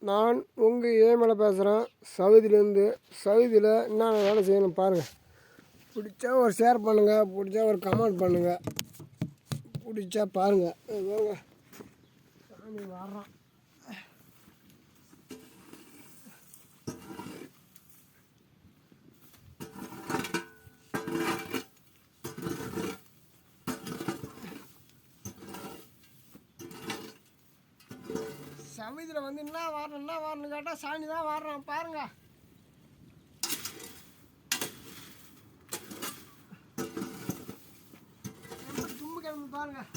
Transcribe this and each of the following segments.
நான் உங்கள் ஏமலை பேசுகிறேன். சவுதியிலேருந்து. சவுதியில் என்னென்ன வேலை செய்யணும் பாருங்கள். பிடிச்சா ஒரு ஷேர் பண்ணுங்கள், பிடிச்சா ஒரு கமெண்ட் பண்ணுங்கள், பிடிச்சா பாருங்கள். வாங்க சாமி வர்றோம். சவுதியில் வந்து என்ன வரணும்னு கேட்டால் சாணி தான் வர்றோம் பாருங்கள். தும்பு கிளம்பு பாருங்கள்.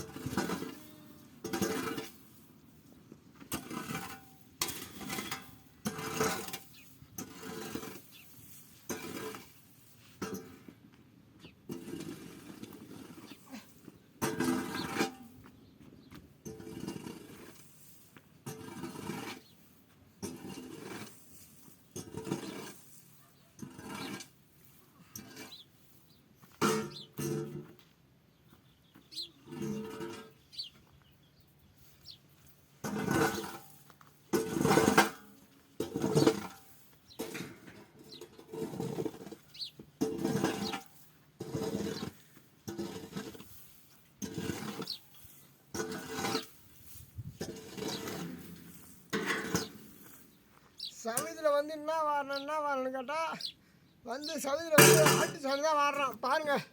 சவுதியில் வந்து என்ன வரணும்னு கேட்டால் வந்து சவுதியில் வந்து ஆட்டு சாணி தான் வர்றோம் பாருங்கள்.